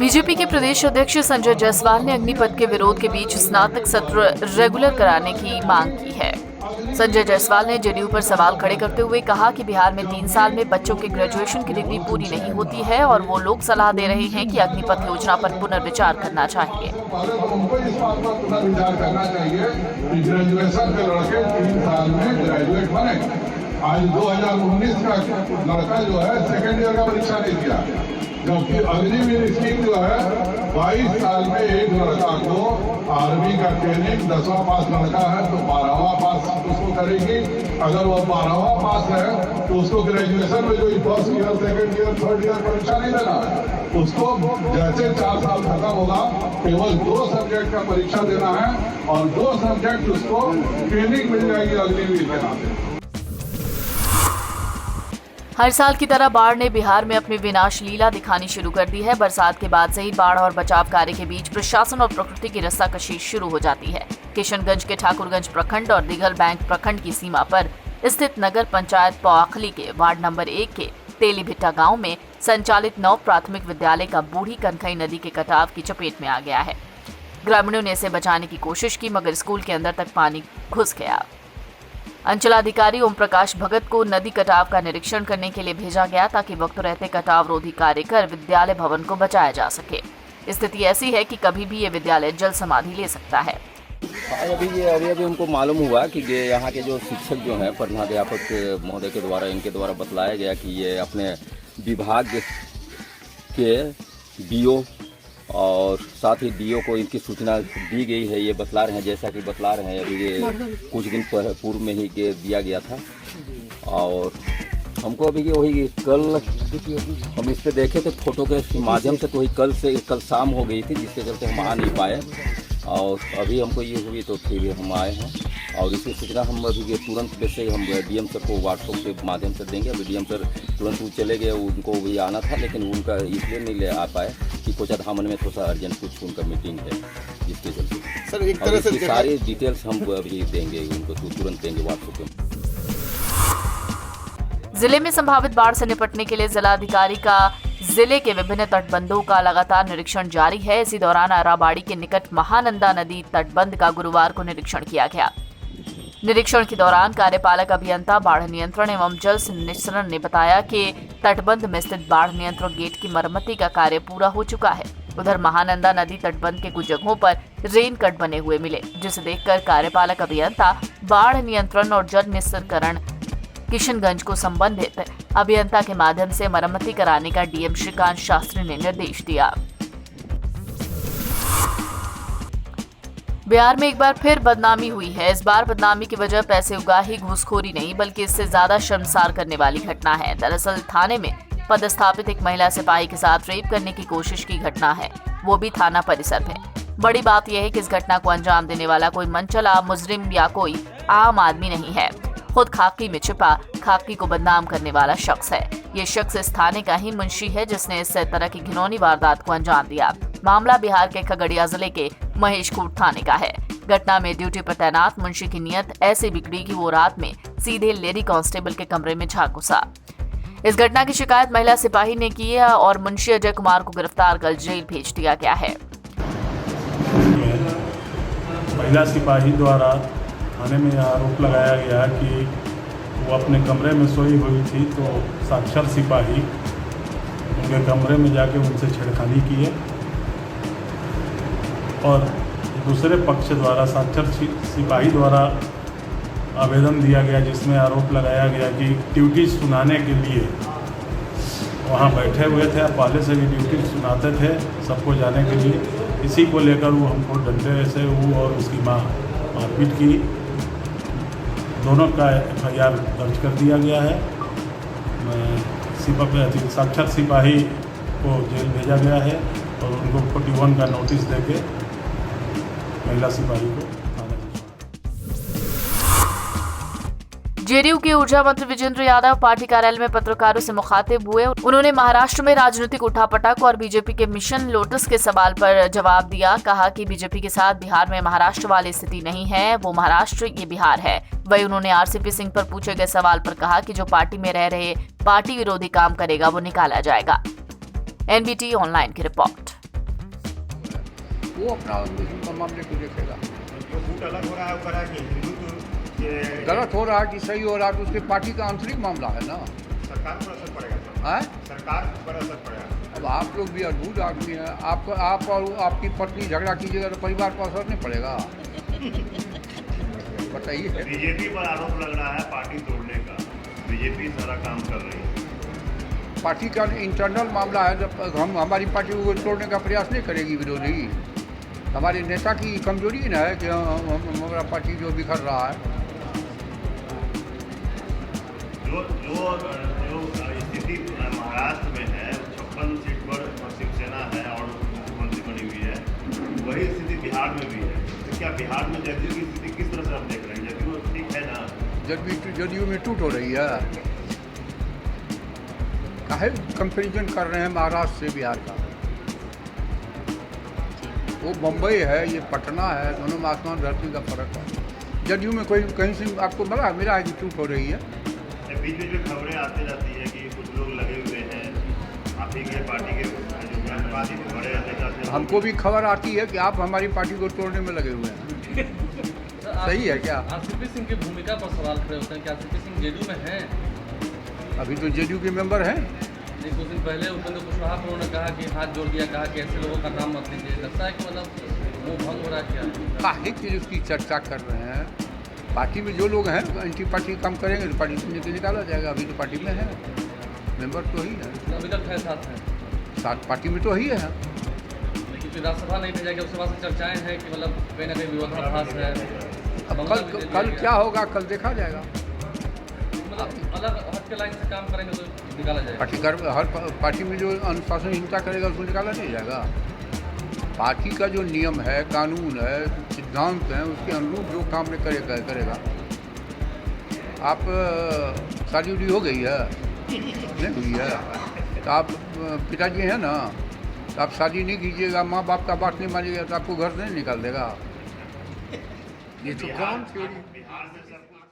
BJP के प्रदेश अध्यक्ष संजय जायसवाल ने अग्निपथ के विरोध के बीच स्नातक सत्र रेगुलर कराने की मांग की है। संजय जायसवाल ने जेडीयू पर सवाल खड़े करते हुए कहा कि बिहार में 3 साल में बच्चों के ग्रेजुएशन की डिग्री पूरी नहीं होती है और वो लोग सलाह दे रहे हैं कि अग्निपथ योजना पर पुनर्विचार करना चाहिए। आज 2019 का लड़का जो है सेकेंड ईयर का परीक्षा नहीं दिया, जबकि अग्निवीर स्कीम जो है 22 साल में एक लड़का को आर्मी का ट्रेनिंग 10वां पास लड़का है तो 12वां पास उसको करेगी। अगर वो 12वां पास है तो उसको ग्रेजुएशन में जो first year second year third year परीक्षा नहीं देना है, उसको जैसे 4 साल खत्म होगा केवल 2 सब्जेक्ट का परीक्षा देना है और 2 सब्जेक्ट उसको ट्रेनिंग मिल जाएगी अग्निवीर के नाम से। हर साल की तरह बाढ़ ने बिहार में अपनी विनाश लीला दिखानी शुरू कर दी है। बरसात के बाद से ही बाढ़ और बचाव कार्य के बीच प्रशासन और प्रकृति की रस्साकशी शुरू हो जाती है। किशनगंज के ठाकुरगंज प्रखंड और दिघल बैंक प्रखंड की सीमा पर स्थित नगर पंचायत पौआखली के वार्ड नंबर 1 के तेलीभिट्टा गांव में संचालित 9 प्राथमिक विद्यालय का बूढ़ी कनखई नदी के कटाव की चपेट में आ गया है। ग्रामीणों ने इसे बचाने की कोशिश की मगर स्कूल के अंदर तक पानी घुस गया। अंचलाधिकारी ओम प्रकाश भगत को नदी कटाव का निरीक्षण करने के लिए भेजा गया ताकि वक्त रहते कटाव रोधी कार्य कर विद्यालय भवन को बचाया जा सके। स्थिति ऐसी है कि कभी भी ये विद्यालय जल समाधि ले सकता है। अभी हमको मालूम हुआ कि यहाँ के जो शिक्षक जो हैं प्रधानाध्यापक महोदय के द्वारा इनके द्वारा बतलाया गया कि ये अपने विभाग के डीओ और साथ ही डीओ को इनकी सूचना दी गई है। ये बतला रहे हैं, जैसा कि बतला रहे हैं, अभी ये कुछ दिन पूर्व में ही दिया गया था और हमको अभी वही कल हम इस पे देखे थे फोटो के माध्यम से, तो वही कल शाम हो गई थी जिसके चलते हम आ नहीं पाए और अभी हमको ये हुई तो फिर हम आए हैं और इसकी सूचना हम अभी तुरंत वैसे हम डीएम सर को व्हाट्सएप के माध्यम से देंगे। अभी डीएम सर तुरंत वो चले गए, उनको भी आना था लेकिन उनका इसलिए नहीं ले आ पाए कि कोचाधामन में थोड़ा सा अर्जेंट कुछ उनका मीटिंग है जिसके चलते सर एक तरह से सारी डिटेल्स हम अभी देंगे उनको, तो तुरंत देंगे व्हाट्सएप पे। जिले में संभावित बाढ़ से निपटने के लिए जिलाधिकारी का जिले के विभिन्न तटबंधों का लगातार निरीक्षण जारी है। इसी दौरान अराबाड़ी के निकट महानंदा नदी तटबंध का गुरुवार को निरीक्षण किया गया। निरीक्षण के दौरान कार्यपालक अभियंता बाढ़ नियंत्रण एवं जल निस्सरण ने बताया कि तटबंध में स्थित बाढ़ नियंत्रण गेट की मरम्मती का कार्य पूरा हो चुका है। उधर महानंदा नदी तटबंध के कुछ जगहों पर रेन कट बने हुए मिले, जिसे देखकर कार्यपालक अभियंता बाढ़ नियंत्रण और जल निस्सरण किशनगंज को संबंधित अभियंता के माध्यम से मरम्मती कराने का डीएम श्रीकांत शास्त्री ने निर्देश दिया। बिहार में एक बार फिर बदनामी हुई है। इस बार बदनामी की वजह पैसे उगाही घूसखोरी नहीं बल्कि इससे ज्यादा शर्मसार करने वाली घटना है। दरअसल थाने में पदस्थापित एक महिला सिपाही के साथ रेप करने की कोशिश की घटना है, वो भी थाना परिसर में। बड़ी बात यह है कि इस घटना को अंजाम देने वाला कोई मनचला मुजरिम या कोई आम आदमी नहीं है, खुद खाकी में छिपा खाकी को बदनाम करने वाला शख्स है। ये शख्स इस थाने का ही मुंशी है जिसने इस तरह की घिनौनी वारदात को अंजाम दिया। मामला बिहार के खगड़िया जिले के महेशखूट थाने का है। घटना में ड्यूटी पर तैनात मुंशी की नीयत ऐसे बिगड़ी कि वो रात में सीधे लेडी कांस्टेबल के कमरे में झांक घुसा। इस घटना की शिकायत महिला सिपाही ने की है और मुंशी अजय कुमार को गिरफ्तार कर जेल भेज दिया गया है। महिला सिपाही द्वारा थाने में आरोप लगाया गया कि वो अपने कमरे में सोई हुई थी तो साक्षर सिपाही उनके कमरे में जाके उनसे छेड़खानी की है और दूसरे पक्ष द्वारा साक्षर सिपाही द्वारा आवेदन दिया गया जिसमें आरोप लगाया गया कि ड्यूटी सुनाने के लिए वहाँ बैठे हुए थे, पहले से भी ड्यूटी सुनाते थे सबको जाने के लिए। इसी को लेकर वो हमको डंडे से वो और उसकी माँ मारपीट की। दोनों का एफआईआर दर्ज कर दिया गया है। साक्षर सिपाही को जेल भेजा गया है और उनको 41 का नोटिस देके महिला सिपाही को जेडीयू के ऊर्जा मंत्री विजेंद्र यादव पार्टी कार्यालय में पत्रकारों से मुखातिब हुए। उन्होंने महाराष्ट्र में राजनीतिक उठापटक और बीजेपी के मिशन लोटस के सवाल पर जवाब दिया। कहा कि बीजेपी के साथ बिहार में महाराष्ट्र वाली स्थिति नहीं है, वो महाराष्ट्र ये बिहार है। वही उन्होंने आरसीपी सिंह पर पूछे गए सवाल पर कहा कि जो पार्टी में रह रहे पार्टी विरोधी काम करेगा वो निकाला जाएगा। एनबीटी ऑनलाइन की रिपोर्ट। वो अपना मामले को देखेगा। जो फूट अलग हो रहा है वो करा कि हिंदुत्व के गलत हो रहा है कि सही हो रहा है तो उसके पार्टी का आंतरिक मामला है ना। सरकार पर असर पड़ेगा सर। है सरकार पर असर पड़ेगा। अब आप लोग भी अद्भुत आदमी हैं। आप और आपकी पत्नी झगड़ा कीजिएगा तो परिवार पर असर नहीं पड़ेगा। बताइए। बीजेपी पर आरोप लग रहा है पार्टी तोड़ने का। बीजेपी सारा काम कर रही है। पार्टी का इंटरनल मामला है। जब हम हमारी पार्टी को तोड़ने का प्रयास नहीं करेगी विरोधी। हमारे नेता की कमजोरी ना है कि हमारा पार्टी जो बिखर रहा है। जो स्थिति महाराष्ट्र में है 56 सीट पर शिवसेना है और मुख्यमंत्री बनी हुई है, वही स्थिति बिहार में भी है। तो क्या बिहार में जदयू की स्थिति किस तरह से आप देख रहे हैं? जदयू ठीक है ना? जदयू में टूट हो रही है। काहे कंपेरिजन कर रहे हैं महाराष्ट्र से बिहार का? वो मुंबई है, ये पटना है, दोनों में आसमान धरती का फर्क है। जदयू में कोई कहीं से आपको मिला है कि टूट हो रही है? बीच में खबरें आती रहती है कि कुछ लोग लगे हुए हैं आप ही के पार्टी के जो गांधीवादी बड़े नेता। हमको भी खबर आती है कि आप हमारी पार्टी को तोड़ने में लगे हुए हैं। सही है क्या? आरसीपी सिंह की भूमिका पर सवाल खड़े होते हैं कि आरसीपी सिंह जेडीयू में हैं। अभी तो जेडीयू के मेंबर हैं। कुछ दिन पहले उपेंद्र कुशवाहा पर उन्होंने कहा कि हाथ जोड़ दिया, कहा कि ऐसे लोगों का नाम मत लीजिए। लगता है कि मतलब वो भंग हो रहा है क्या? काहे की उसकी चर्चा कर रहे हैं? पार्टी में जो लोग हैं एंटी पार्टी काम करेंगे तो पार्टी से निकाला जाएगा। अभी तो पार्टी में है, मेंबर तो ही है। अभी तक है साथ पार्टी में तो ही है। लेकिन फिर राज्यसभा नहीं भेजा गया, उसके बाद से चर्चाएं हैं कि मतलब कहीं ना कहीं विरोधाभास है। अब कल क्या होगा कल देखा जाएगा। मतलब अलग हट के लाइन से काम करेंगे तो निकाला जाएगा। हर पार्टी में जो अनुशासनहीनता करेगा उसको निकाला नहीं जाएगा। पार्टी का जो नियम है, कानून है, सिद्धांत हैं, उसके अनुरूप जो काम में करेगा। आप शादी उदी हो गई है? नहीं हुई है तो आप पिताजी हैं ना, तो आप शादी नहीं कीजिएगा, माँ बाप का बात नहीं मानिएगा तो आपको घर से नहीं निकाल देगा। ये तो कौन थ्योरी? बिहार में सब कुछ